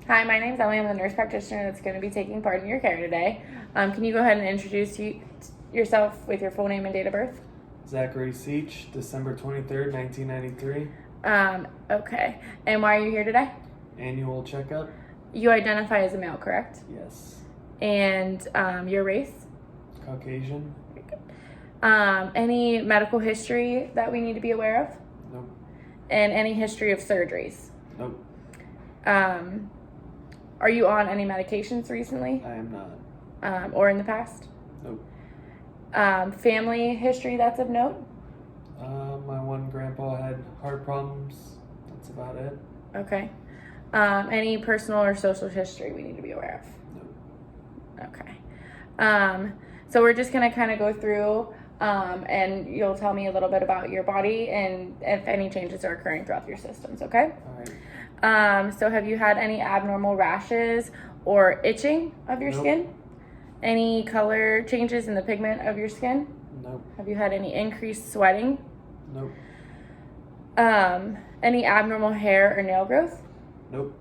Hi, my name's Ellie. I'm the nurse practitioner that's going to be taking part in your care today. Can you go ahead and introduce yourself with your full name and date of birth? Zachary Seach, December 23rd, 1993. Okay. And why are you here today? Annual checkup? You identify as a male, correct? Yes. And your race? Caucasian? Any medical history that we need to be aware of? Nope. And any history of surgeries? Nope. Are you on any medications recently? I am not. Or in the past? Nope. Family history that's of note? My one grandpa had heart problems. That's about it. Okay. Any personal or social history we need to be aware Nope. of? Okay. So we're just going to kind of go through and you'll tell me a little bit about your body and if any changes are occurring throughout your systems, okay? All right. So have you had any abnormal rashes or itching of your Nope. skin? Any color changes in the pigment of your skin? Nope. Have you had any increased sweating? Nope. Any abnormal hair or nail growth? Nope.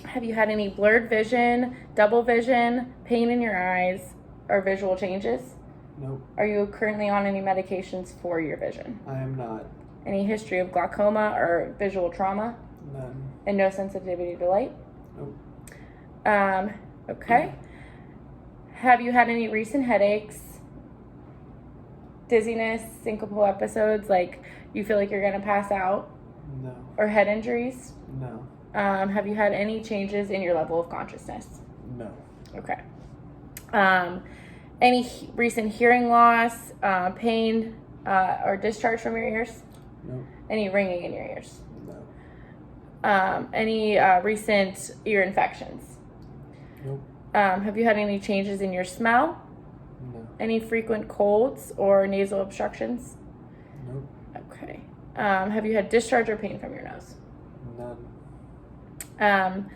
Have you had any blurred vision, double vision, pain in your eyes, or visual changes? Nope. Are you currently on any medications for your vision? I am not. Any history of glaucoma or visual trauma? None. And no sensitivity to light? Nope. Okay. Have you had any recent headaches, dizziness, syncopal episodes, like you feel like you're going to pass out? No. Or head injuries? No. Have you had any changes in your level of consciousness? No. Okay. Any recent hearing loss, pain, or discharge from your ears? Nope. Any ringing in your ears? No. Any recent ear infections? Nope. Have you had any changes in your smell? No. Any frequent colds or nasal obstructions? Nope. Okay. Have you had discharge or pain from your nose? None.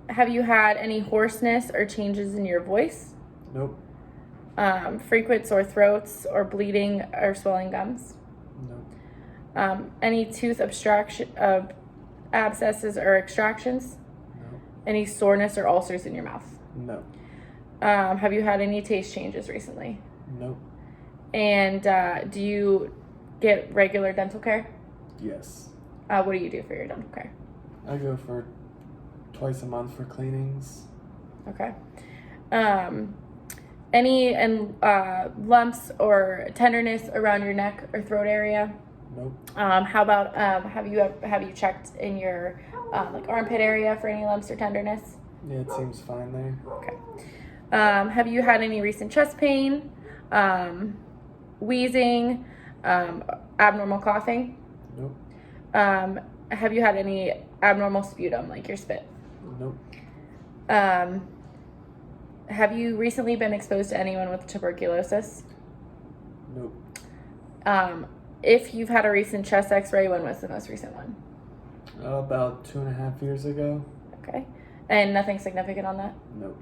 Have you had any hoarseness or changes in your voice? Nope. Frequent sore throats or bleeding or swelling gums? Nope. Any tooth abscesses or extractions? No. Any soreness or ulcers in your mouth? No. Have you had any taste changes recently? Nope. And do you get regular dental care? Yes. What do you do for your dental care? I go for twice a month for cleanings. Okay. Any lumps or tenderness around your neck or throat area? Nope. How about have you checked in your like armpit area for any lumps or tenderness? Yeah, it seems fine there. Okay. Have you had any recent chest pain, wheezing, abnormal coughing? Nope. Have you had any abnormal sputum, like your spit? Nope. Have you recently been exposed to anyone with tuberculosis? Nope. If you've had a recent chest x-ray, when was the most recent one? About 2.5 years ago. Okay. And nothing significant on that? Nope.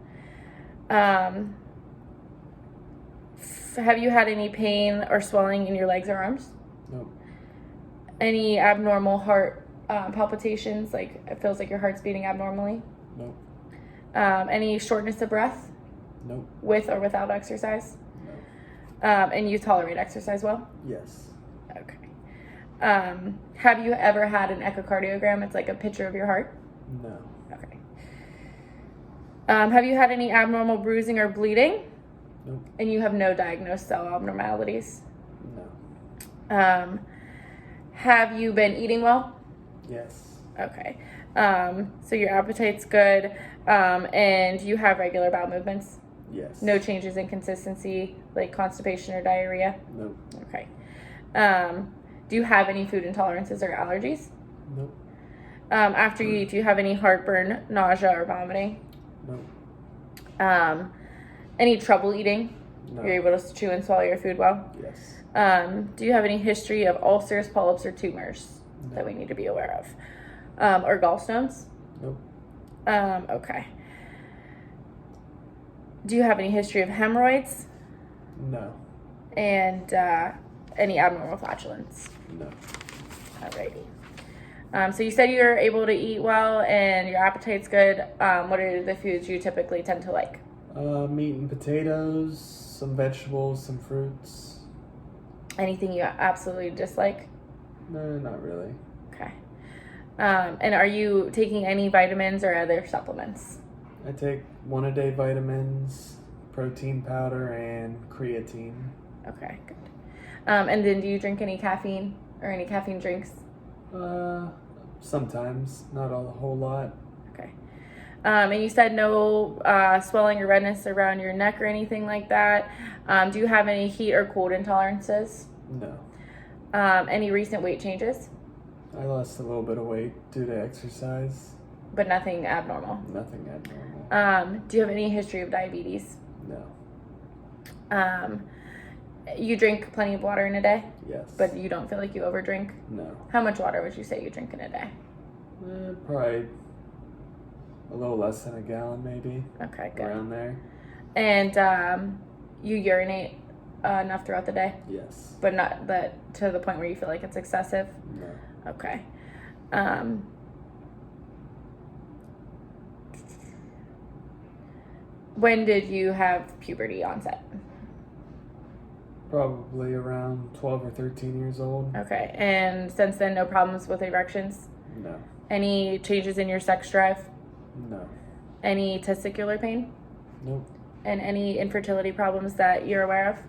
Have you had any pain or swelling in your legs or arms? Nope. Any abnormal heart palpitations, like it feels like your heart's beating abnormally? Nope. Any shortness of breath Nope. with or without exercise? Nope. And you tolerate exercise well? Yes. Okay. Have you ever had an echocardiogram? It's like a picture of your heart? No. Okay. Have you had any abnormal bruising or bleeding? Nope. And you have no diagnosed cell abnormalities? No. Have you been eating well? Yes. Okay. So your appetite's good, and you have regular bowel movements? Yes. No changes in consistency, like constipation or diarrhea? Nope. Okay. Do you have any food intolerances or allergies? Nope. After you eat, do you have any heartburn, nausea, or vomiting? Nope. Any trouble eating? No. You're able to chew and swallow your food well? Yes. Do you have any history of ulcers, polyps, or tumors No. that we need to be aware of? Or gallstones? Nope. Okay. Do you have any history of hemorrhoids? No. And any abnormal flatulence? No. Alrighty. So you said you're able to eat well and your appetite's good. What are the foods you typically tend to like? Meat and potatoes, some vegetables, some fruits. Anything you absolutely dislike? No, not really. Okay. And are you taking any vitamins or other supplements? I take 1-a-day vitamins, protein powder, and creatine. Okay, good. And then do you drink any caffeine or any caffeine drinks? Sometimes, not a whole lot. Okay. And you said no swelling or redness around your neck or anything like that. Do you have any heat or cold intolerances? No. Any recent weight changes? I lost a little bit of weight due to exercise. But nothing abnormal. Nothing abnormal. Do you have any history of diabetes? No. You drink plenty of water in a day, Yes. but you don't feel like you overdrink? No. How much water would you say you drink in a day? Probably a little less than a gallon, maybe. Okay, good. Around there. And you urinate enough throughout the day, Yes. but not that to the point where you feel like it's excessive? No. Okay. When did you have puberty onset? Probably around 12 or 13 years old. Okay, and since then, no problems with erections? No. Any changes in your sex drive? No. Any testicular pain? Nope. And any infertility problems that you're aware of?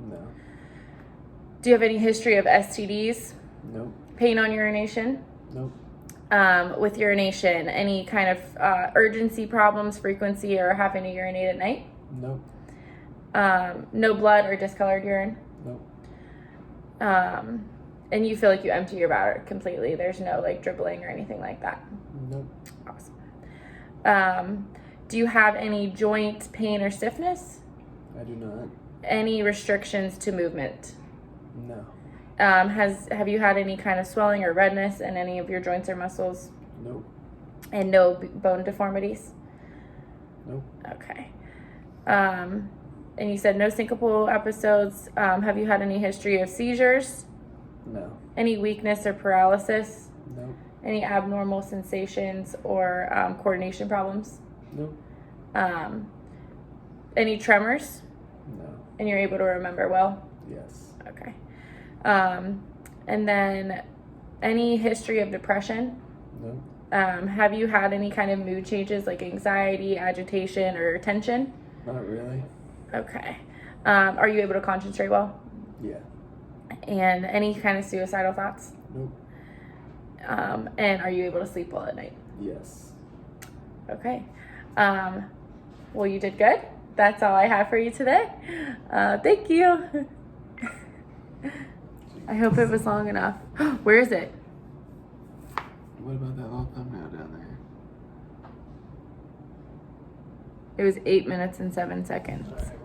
No. Do you have any history of STDs? Nope. Pain on urination? Nope. With urination, any kind of urgency problems, frequency, or having to urinate at night? Nope. No blood or discolored urine? Nope. And you feel like you empty your bladder completely. There's no like dribbling or anything like that. Nope. Awesome. Do you have any joint pain or stiffness? I do not. Any restrictions to movement? No. Have you had any kind of swelling or redness in any of your joints or muscles? Nope. And no bone deformities? Nope. Okay. And you said no syncopal episodes. Have you had any history of seizures? No. Any weakness or paralysis? Nope. Any abnormal sensations or coordination problems? Nope. Any tremors? No. And you're able to remember well? Yes. Okay. And then any history of depression? Nope. Have you had any kind of mood changes like anxiety, agitation, or tension? Not really. Okay. Are you able to concentrate well? Yeah. And any kind of suicidal thoughts? Nope. And are you able to sleep well at night? Yes. Okay. Well, you did good. That's all I have for you today. Thank you. I hope it was long enough. Where is it? What about that little thumbnail down there? It was 8 minutes and 7 seconds. All right.